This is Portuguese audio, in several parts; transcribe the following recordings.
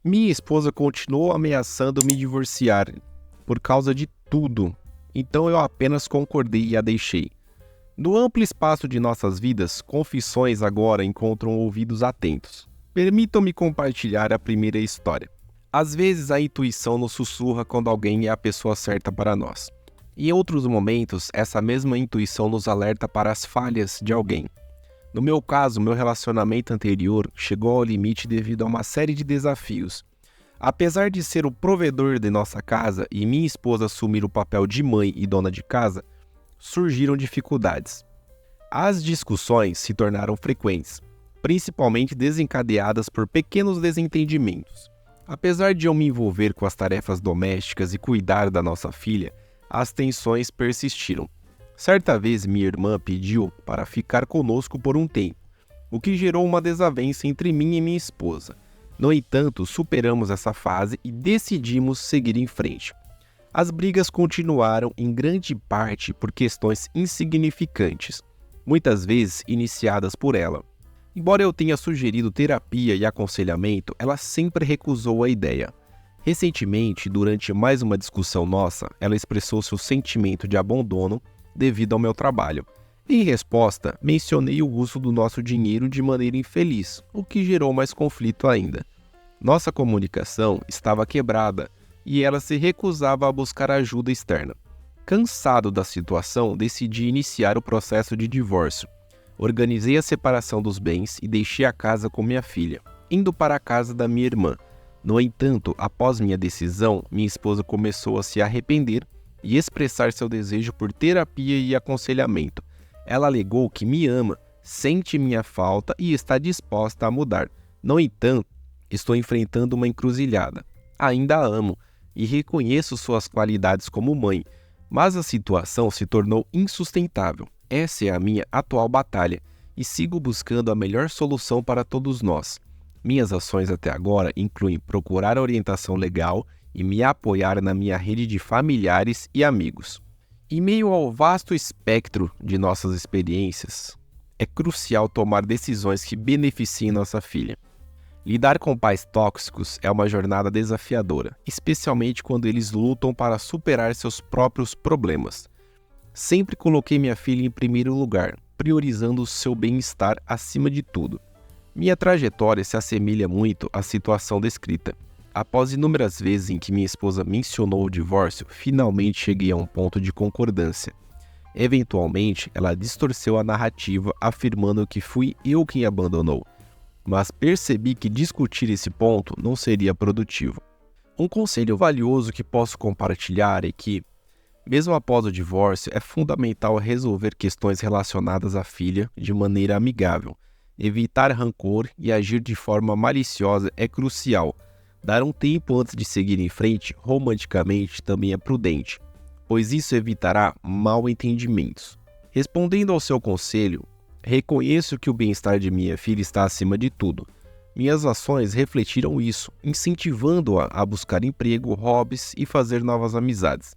Minha esposa continuou ameaçando me divorciar por causa de tudo, então eu apenas concordei e a deixei. No amplo espaço de nossas vidas, confissões agora encontram ouvidos atentos. Permitam-me compartilhar a primeira história. Às vezes a intuição nos sussurra quando alguém é a pessoa certa para nós. Em outros momentos, essa mesma intuição nos alerta para as falhas de alguém. No meu caso, meu relacionamento anterior chegou ao limite devido a uma série de desafios. Apesar de ser o provedor de nossa casa e minha esposa assumir o papel de mãe e dona de casa, surgiram dificuldades. As discussões se tornaram frequentes, principalmente desencadeadas por pequenos desentendimentos. Apesar de eu me envolver com as tarefas domésticas e cuidar da nossa filha, as tensões persistiram. Certa vez minha irmã pediu para ficar conosco por um tempo, o que gerou uma desavença entre mim e minha esposa. No entanto, superamos essa fase e decidimos seguir em frente. As brigas continuaram em grande parte por questões insignificantes, muitas vezes iniciadas por ela. Embora eu tenha sugerido terapia e aconselhamento, ela sempre recusou a ideia. Recentemente, durante mais uma discussão nossa, ela expressou seu sentimento de abandono devido ao meu trabalho. Em resposta, mencionei o uso do nosso dinheiro de maneira infeliz, o que gerou mais conflito ainda. Nossa comunicação estava quebrada e ela se recusava a buscar ajuda externa. Cansado da situação, decidi iniciar o processo de divórcio. Organizei a separação dos bens e deixei a casa com minha filha, indo para a casa da minha irmã. No entanto, após minha decisão, minha esposa começou a se arrepender e expressar seu desejo por terapia e aconselhamento. Ela alegou que me ama, sente minha falta e está disposta a mudar. No entanto, estou enfrentando uma encruzilhada. Ainda a amo e reconheço suas qualidades como mãe, mas a situação se tornou insustentável. Essa é a minha atual batalha e sigo buscando a melhor solução para todos nós. Minhas ações até agora incluem procurar orientação legal e me apoiar na minha rede de familiares e amigos. Em meio ao vasto espectro de nossas experiências, é crucial tomar decisões que beneficiem nossa filha. Lidar com pais tóxicos é uma jornada desafiadora, especialmente quando eles lutam para superar seus próprios problemas. Sempre coloquei minha filha em primeiro lugar, priorizando o seu bem-estar acima de tudo. Minha trajetória se assemelha muito à situação descrita. Após inúmeras vezes em que minha esposa mencionou o divórcio, finalmente cheguei a um ponto de concordância. Eventualmente, ela distorceu a narrativa, afirmando que fui eu quem abandonou. Mas percebi que discutir esse ponto não seria produtivo. Um conselho valioso que posso compartilhar é que, mesmo após o divórcio, é fundamental resolver questões relacionadas à filha de maneira amigável. Evitar rancor e agir de forma maliciosa é crucial. Dar um tempo antes de seguir em frente, romanticamente, também é prudente, pois isso evitará mal-entendimentos. Respondendo ao seu conselho, reconheço que o bem-estar de minha filha está acima de tudo. Minhas ações refletiram isso, incentivando-a a buscar emprego, hobbies e fazer novas amizades.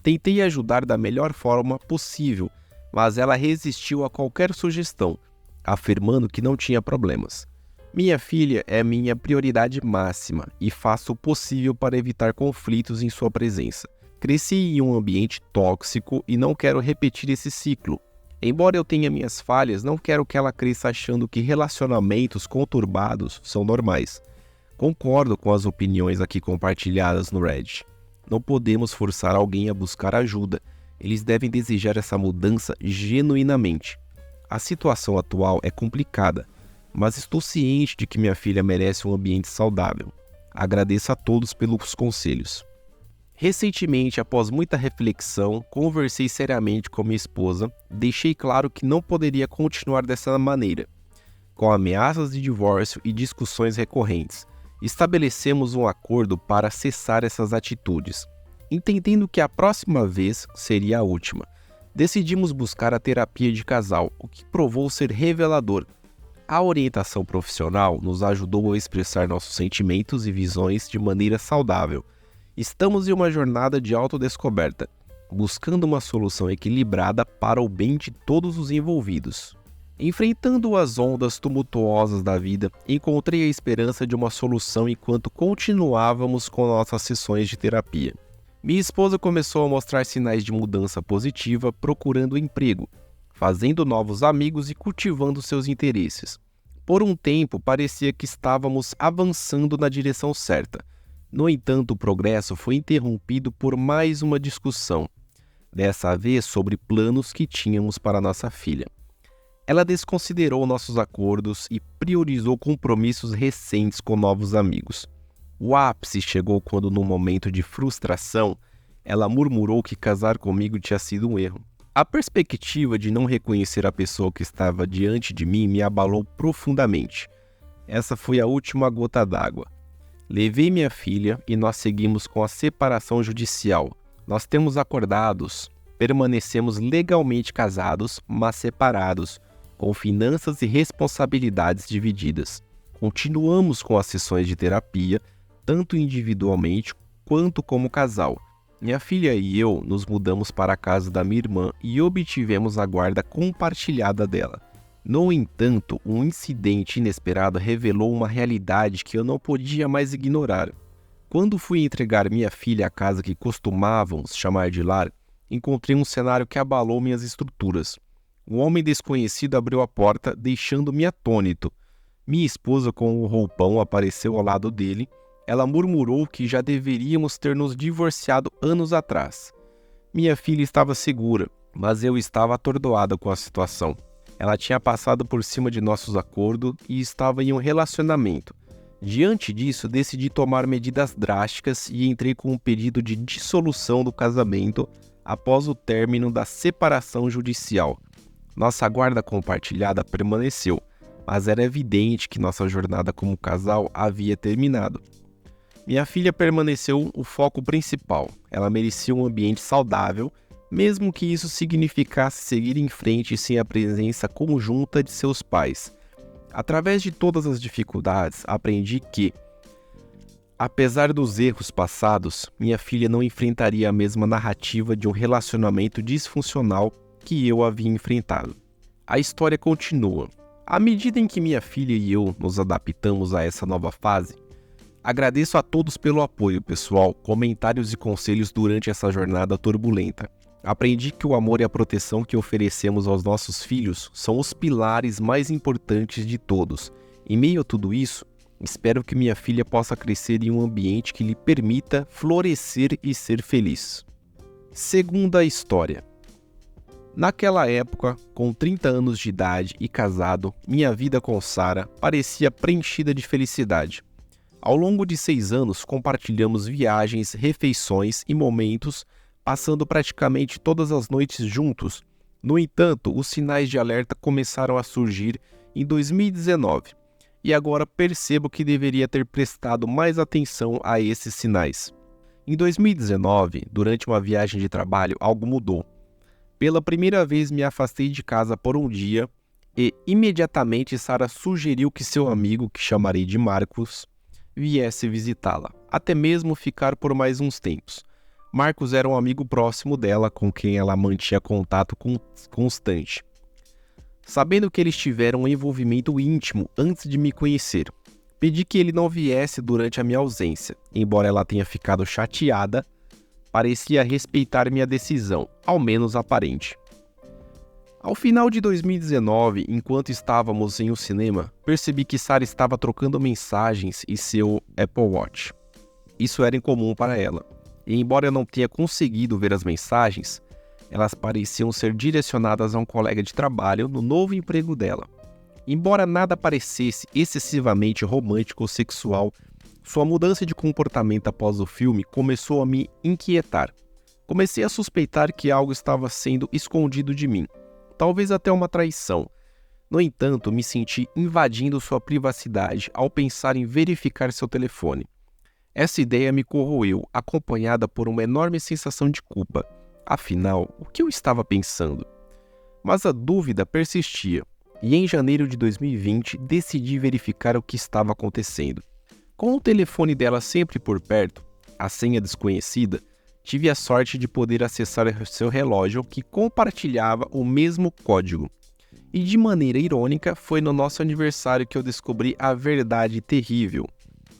Tentei ajudar da melhor forma possível, mas ela resistiu a qualquer sugestão, afirmando que não tinha problemas. Minha filha é minha prioridade máxima e faço o possível para evitar conflitos em sua presença. Cresci em um ambiente tóxico e não quero repetir esse ciclo. Embora eu tenha minhas falhas, não quero que ela cresça achando que relacionamentos conturbados são normais. Concordo com as opiniões aqui compartilhadas no Reddit. Não podemos forçar alguém a buscar ajuda. Eles devem desejar essa mudança genuinamente. A situação atual é complicada, mas estou ciente de que minha filha merece um ambiente saudável. Agradeço a todos pelos conselhos. Recentemente, após muita reflexão, conversei seriamente com minha esposa, deixei claro que não poderia continuar dessa maneira, com ameaças de divórcio e discussões recorrentes. Estabelecemos um acordo para cessar essas atitudes, entendendo que a próxima vez seria a última. Decidimos buscar a terapia de casal, o que provou ser revelador. A orientação profissional nos ajudou a expressar nossos sentimentos e visões de maneira saudável. Estamos em uma jornada de autodescoberta, buscando uma solução equilibrada para o bem de todos os envolvidos. Enfrentando as ondas tumultuosas da vida, encontrei a esperança de uma solução enquanto continuávamos com nossas sessões de terapia. Minha esposa começou a mostrar sinais de mudança positiva, procurando emprego, fazendo novos amigos e cultivando seus interesses. Por um tempo, parecia que estávamos avançando na direção certa. No entanto, o progresso foi interrompido por mais uma discussão, dessa vez sobre planos que tínhamos para nossa filha. Ela desconsiderou nossos acordos e priorizou compromissos recentes com novos amigos. O ápice chegou quando, num momento de frustração, ela murmurou que casar comigo tinha sido um erro. A perspectiva de não reconhecer a pessoa que estava diante de mim me abalou profundamente. Essa foi a última gota d'água. Levei minha filha e nós seguimos com a separação judicial. Nós temos acordados, permanecemos legalmente casados, mas separados, com finanças e responsabilidades divididas. Continuamos com as sessões de terapia, tanto individualmente quanto como casal. Minha filha e eu nos mudamos para a casa da minha irmã e obtivemos a guarda compartilhada dela. No entanto, um incidente inesperado revelou uma realidade que eu não podia mais ignorar. Quando fui entregar minha filha à casa que costumávamos chamar de lar, encontrei um cenário que abalou minhas estruturas. Um homem desconhecido abriu a porta, deixando-me atônito. Minha esposa, com o roupão, apareceu ao lado dele. Ela murmurou que já deveríamos ter nos divorciado anos atrás. Minha filha estava segura, mas eu estava atordoada com a situação. Ela tinha passado por cima de nossos acordos e estava em um relacionamento. Diante disso, decidi tomar medidas drásticas e entrei com um pedido de dissolução do casamento após o término da separação judicial. Nossa guarda compartilhada permaneceu, mas era evidente que nossa jornada como casal havia terminado. Minha filha permaneceu o foco principal. Ela merecia um ambiente saudável, mesmo que isso significasse seguir em frente sem a presença conjunta de seus pais. Através de todas as dificuldades, aprendi que, apesar dos erros passados, minha filha não enfrentaria a mesma narrativa de um relacionamento disfuncional que eu havia enfrentado. A história continua. À medida em que minha filha e eu nos adaptamos a essa nova fase, agradeço a todos pelo apoio, pessoal, comentários e conselhos durante essa jornada turbulenta. Aprendi que o amor e a proteção que oferecemos aos nossos filhos são os pilares mais importantes de todos. Em meio a tudo isso, espero que minha filha possa crescer em um ambiente que lhe permita florescer e ser feliz. Segunda história. Naquela época, com 30 anos de idade e casado, minha vida com Sara parecia preenchida de felicidade. Ao longo de 6 anos, compartilhamos viagens, refeições e momentos, passando praticamente todas as noites juntos. No entanto, os sinais de alerta começaram a surgir em 2019, e agora percebo que deveria ter prestado mais atenção a esses sinais. Em 2019, durante uma viagem de trabalho, algo mudou. Pela primeira vez me afastei de casa por um dia e imediatamente Sara sugeriu que seu amigo, que chamarei de Marcos, viesse visitá-la, até mesmo ficar por mais uns tempos. Marcos era um amigo próximo dela, com quem ela mantinha contato constante. Sabendo que eles tiveram um envolvimento íntimo antes de me conhecer, pedi que ele não viesse durante a minha ausência. Embora ela tenha ficado chateada, parecia respeitar minha decisão, ao menos aparente. Ao final de 2019, enquanto estávamos em um cinema, percebi que Sara estava trocando mensagens em seu Apple Watch. Isso era incomum para ela, e embora eu não tenha conseguido ver as mensagens, elas pareciam ser direcionadas a um colega de trabalho no novo emprego dela. Embora nada parecesse excessivamente romântico ou sexual, sua mudança de comportamento após o filme começou a me inquietar. Comecei a suspeitar que algo estava sendo escondido de mim, talvez até uma traição. No entanto, me senti invadindo sua privacidade ao pensar em verificar seu telefone. Essa ideia me corroeu, acompanhada por uma enorme sensação de culpa. Afinal, o que eu estava pensando? Mas a dúvida persistia, e em janeiro de 2020 decidi verificar o que estava acontecendo. Com o telefone dela sempre por perto, a senha desconhecida, tive a sorte de poder acessar seu relógio que compartilhava o mesmo código. E de maneira irônica, foi no nosso aniversário que eu descobri a verdade terrível.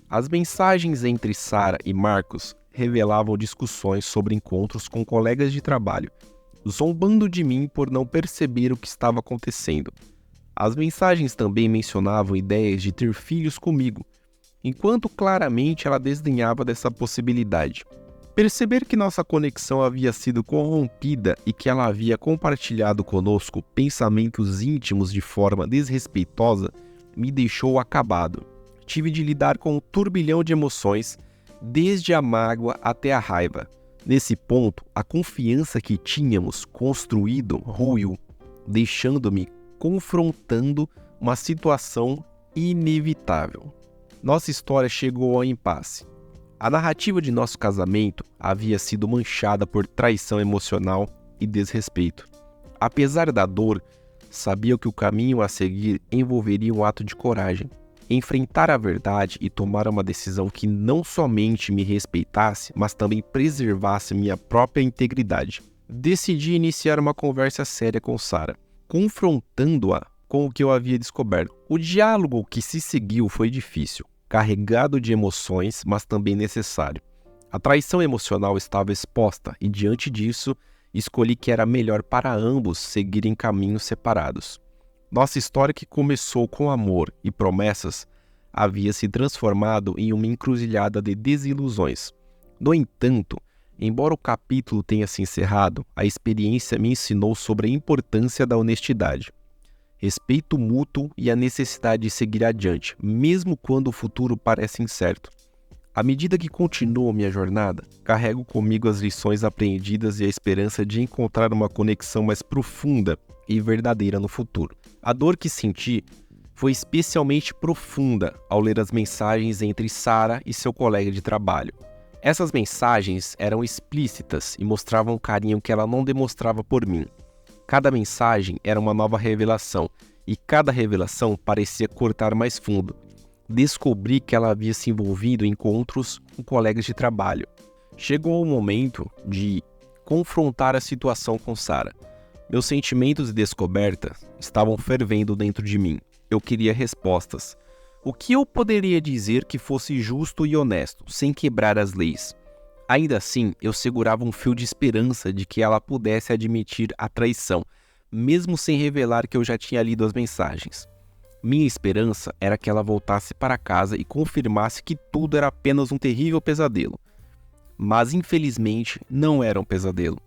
As mensagens entre Sara e Marcos revelavam discussões sobre encontros com colegas de trabalho, zombando de mim por não perceber o que estava acontecendo. As mensagens também mencionavam ideias de ter filhos comigo, enquanto claramente ela desdenhava dessa possibilidade. Perceber que nossa conexão havia sido corrompida e que ela havia compartilhado conosco pensamentos íntimos de forma desrespeitosa me deixou acabado. Tive de lidar com um turbilhão de emoções, desde a mágoa até a raiva. Nesse ponto, a confiança que tínhamos construído ruiu, deixando-me confrontando uma situação inevitável. Nossa história chegou ao impasse. A narrativa de nosso casamento havia sido manchada por traição emocional e desrespeito. Apesar da dor, sabia que o caminho a seguir envolveria um ato de coragem. Enfrentar a verdade e tomar uma decisão que não somente me respeitasse, mas também preservasse minha própria integridade. Decidi iniciar uma conversa séria com Sara, confrontando-a com o que eu havia descoberto. O diálogo que se seguiu foi difícil, carregado de emoções, mas também necessário. A traição emocional estava exposta e, diante disso, escolhi que era melhor para ambos seguirem caminhos separados. Nossa história, que começou com amor e promessas, havia se transformado em uma encruzilhada de desilusões. No entanto, embora o capítulo tenha se encerrado, a experiência me ensinou sobre a importância da honestidade, respeito mútuo e a necessidade de seguir adiante, mesmo quando o futuro parece incerto. À medida que continuo minha jornada, carrego comigo as lições aprendidas e a esperança de encontrar uma conexão mais profunda e verdadeira no futuro. A dor que senti foi especialmente profunda ao ler as mensagens entre Sara e seu colega de trabalho. Essas mensagens eram explícitas e mostravam o carinho que ela não demonstrava por mim. Cada mensagem era uma nova revelação, e cada revelação parecia cortar mais fundo. Descobri que ela havia se envolvido em encontros com colegas de trabalho. Chegou o momento de confrontar a situação com Sara. Meus sentimentos de descoberta estavam fervendo dentro de mim. Eu queria respostas. O que eu poderia dizer que fosse justo e honesto, sem quebrar as leis? Ainda assim, eu segurava um fio de esperança de que ela pudesse admitir a traição, mesmo sem revelar que eu já tinha lido as mensagens. Minha esperança era que ela voltasse para casa e confirmasse que tudo era apenas um terrível pesadelo. Mas, infelizmente, não era um pesadelo.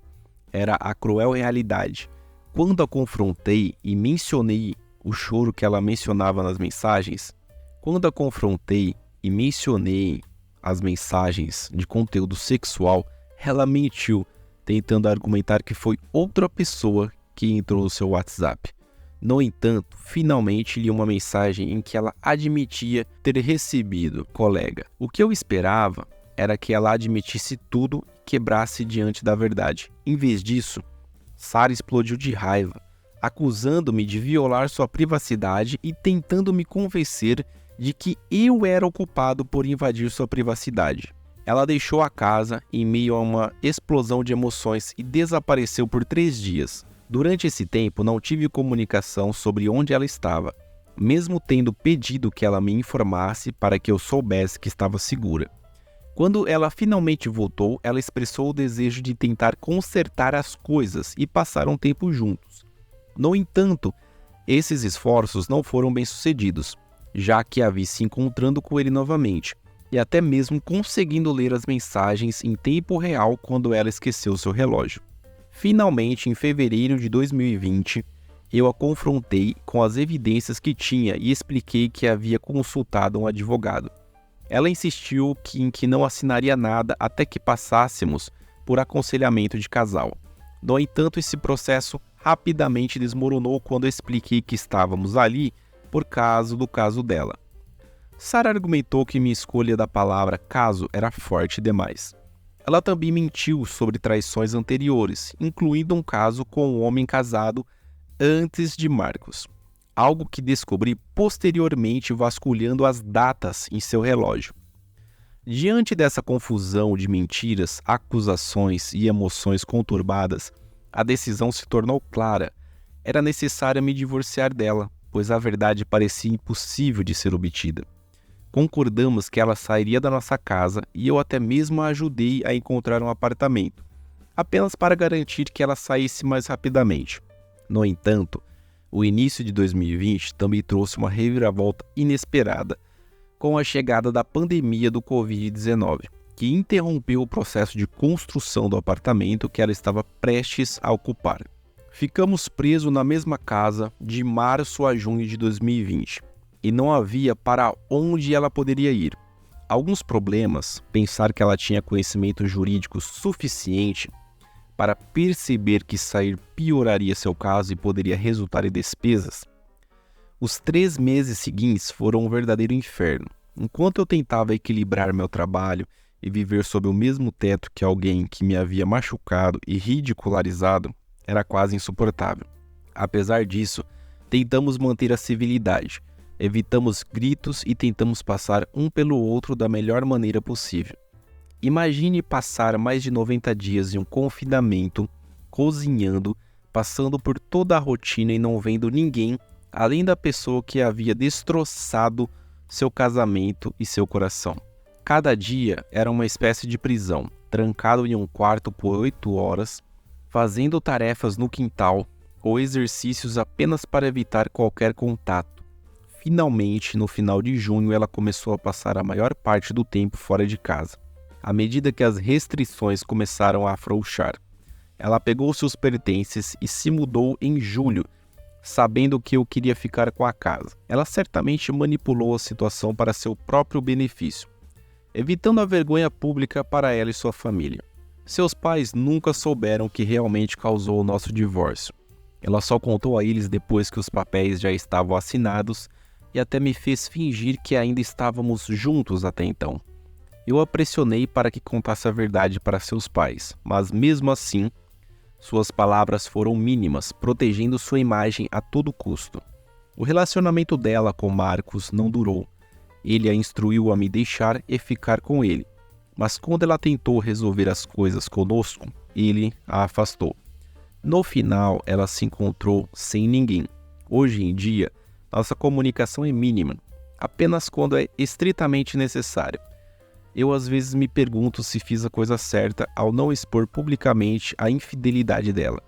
Era a cruel realidade. Quando a confrontei e mencionei o choro que ela mencionava nas mensagens, as mensagens de conteúdo sexual, ela mentiu, tentando argumentar que foi outra pessoa que entrou no seu WhatsApp. No entanto, finalmente li uma mensagem em que ela admitia ter recebido colega. O que eu esperava era que ela admitisse tudo e quebrasse diante da verdade. Em vez disso, Sara explodiu de raiva, acusando-me de violar sua privacidade e tentando me convencer de que eu era o culpado por invadir sua privacidade. Ela deixou a casa em meio a uma explosão de emoções e desapareceu por 3 dias. Durante esse tempo, não tive comunicação sobre onde ela estava, mesmo tendo pedido que ela me informasse para que eu soubesse que estava segura. Quando ela finalmente voltou, ela expressou o desejo de tentar consertar as coisas e passar um tempo juntos. No entanto, esses esforços não foram bem-sucedidos, já que a vi se encontrando com ele novamente, e até mesmo conseguindo ler as mensagens em tempo real quando ela esqueceu seu relógio. Finalmente, em fevereiro de 2020, eu a confrontei com as evidências que tinha e expliquei que havia consultado um advogado. Ela insistiu em que não assinaria nada até que passássemos por aconselhamento de casal. No entanto, esse processo rapidamente desmoronou quando expliquei que estávamos ali por causa do caso dela. Sara argumentou que minha escolha da palavra caso era forte demais. Ela também mentiu sobre traições anteriores, incluindo um caso com um homem casado antes de Marcos, algo que descobri posteriormente vasculhando as datas em seu relógio. Diante dessa confusão de mentiras, acusações e emoções conturbadas, a decisão se tornou clara. Era necessário me divorciar dela, pois a verdade parecia impossível de ser obtida. Concordamos que ela sairia da nossa casa e eu até mesmo a ajudei a encontrar um apartamento, apenas para garantir que ela saísse mais rapidamente. No entanto, o início de 2020 também trouxe uma reviravolta inesperada, com a chegada da pandemia do Covid-19, que interrompeu o processo de construção do apartamento que ela estava prestes a ocupar. Ficamos presos na mesma casa de março a junho de 2020 e não havia para onde ela poderia ir. Alguns problemas, pensar que ela tinha conhecimento jurídico suficiente para perceber que sair pioraria seu caso e poderia resultar em despesas. Os 3 meses seguintes foram um verdadeiro inferno. Enquanto eu tentava equilibrar meu trabalho e viver sob o mesmo teto que alguém que me havia machucado e ridicularizado, era quase insuportável. Apesar disso, tentamos manter a civilidade, evitamos gritos e tentamos passar um pelo outro da melhor maneira possível. Imagine passar mais de 90 dias em um confinamento, cozinhando, passando por toda a rotina e não vendo ninguém, além da pessoa que havia destroçado seu casamento e seu coração. Cada dia era uma espécie de prisão, trancado em um quarto por 8 horas, fazendo tarefas no quintal ou exercícios apenas para evitar qualquer contato. Finalmente, no final de junho, ela começou a passar a maior parte do tempo fora de casa. À medida que as restrições começaram a afrouxar, ela pegou seus pertences e se mudou em julho, sabendo que eu queria ficar com a casa. Ela certamente manipulou a situação para seu próprio benefício, evitando a vergonha pública para ela e sua família. Seus pais nunca souberam o que realmente causou o nosso divórcio. Ela só contou a eles depois que os papéis já estavam assinados e até me fez fingir que ainda estávamos juntos até então. Eu a pressionei para que contasse a verdade para seus pais, mas mesmo assim, suas palavras foram mínimas, protegendo sua imagem a todo custo. O relacionamento dela com Marcos não durou. Ele a instruiu a me deixar e ficar com ele, mas quando ela tentou resolver as coisas conosco, ele a afastou. No final, ela se encontrou sem ninguém. Hoje em dia, nossa comunicação é mínima, apenas quando é estritamente necessário. Eu às vezes me pergunto se fiz a coisa certa ao não expor publicamente a infidelidade dela.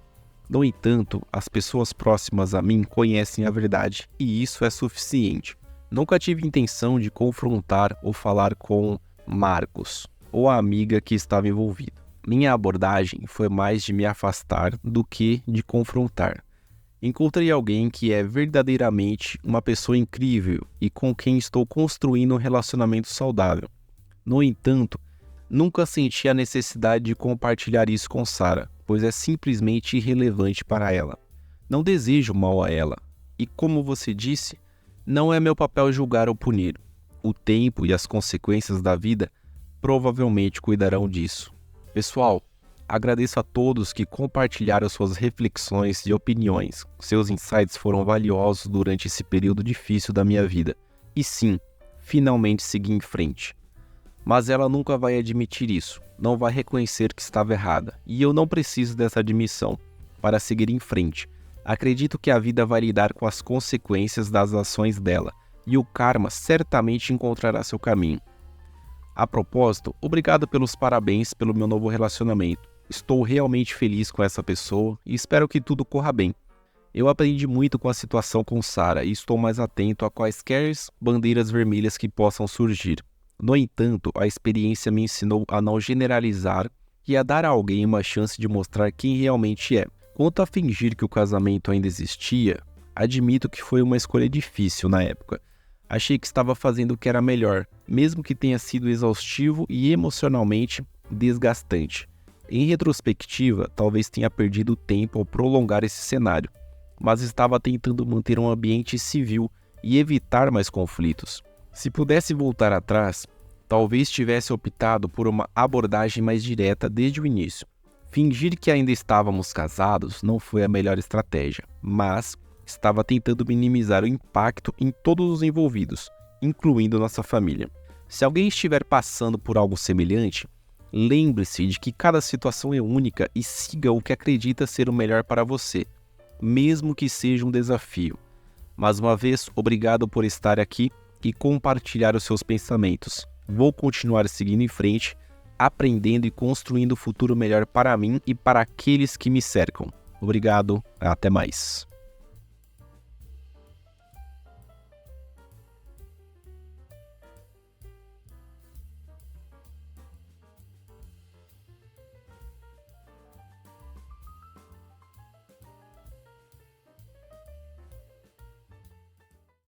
No entanto, as pessoas próximas a mim conhecem a verdade e isso é suficiente. Nunca tive intenção de confrontar ou falar com Marcos ou a amiga que estava envolvida. Minha abordagem foi mais de me afastar do que de confrontar. Encontrei alguém que é verdadeiramente uma pessoa incrível e com quem estou construindo um relacionamento saudável. No entanto, nunca senti a necessidade de compartilhar isso com Sarah, pois é simplesmente irrelevante para ela. Não desejo mal a ela, e como você disse, não é meu papel julgar ou punir. O tempo e as consequências da vida provavelmente cuidarão disso. Pessoal, agradeço a todos que compartilharam suas reflexões e opiniões. Seus insights foram valiosos durante esse período difícil da minha vida. E sim, finalmente segui em frente. Mas ela nunca vai admitir isso, não vai reconhecer que estava errada, e eu não preciso dessa admissão para seguir em frente. Acredito que a vida vai lidar com as consequências das ações dela, e o karma certamente encontrará seu caminho. A propósito, obrigado pelos parabéns pelo meu novo relacionamento. Estou realmente feliz com essa pessoa e espero que tudo corra bem. Eu aprendi muito com a situação com Sarah e estou mais atento a quaisquer bandeiras vermelhas que possam surgir. No entanto, a experiência me ensinou a não generalizar e a dar a alguém uma chance de mostrar quem realmente é. Quanto a fingir que o casamento ainda existia, admito que foi uma escolha difícil na época. Achei que estava fazendo o que era melhor, mesmo que tenha sido exaustivo e emocionalmente desgastante. Em retrospectiva, talvez tenha perdido tempo ao prolongar esse cenário, mas estava tentando manter um ambiente civil e evitar mais conflitos. Se pudesse voltar atrás, talvez tivesse optado por uma abordagem mais direta desde o início. Fingir que ainda estávamos casados não foi a melhor estratégia, mas estava tentando minimizar o impacto em todos os envolvidos, incluindo nossa família. Se alguém estiver passando por algo semelhante, lembre-se de que cada situação é única e siga o que acredita ser o melhor para você. mesmo que seja um desafio. Mais uma vez, obrigado por estar aqui e compartilhar os seus pensamentos. Vou continuar seguindo em frente, aprendendo e construindo um futuro melhor para mim e para aqueles que me cercam. Obrigado, até mais.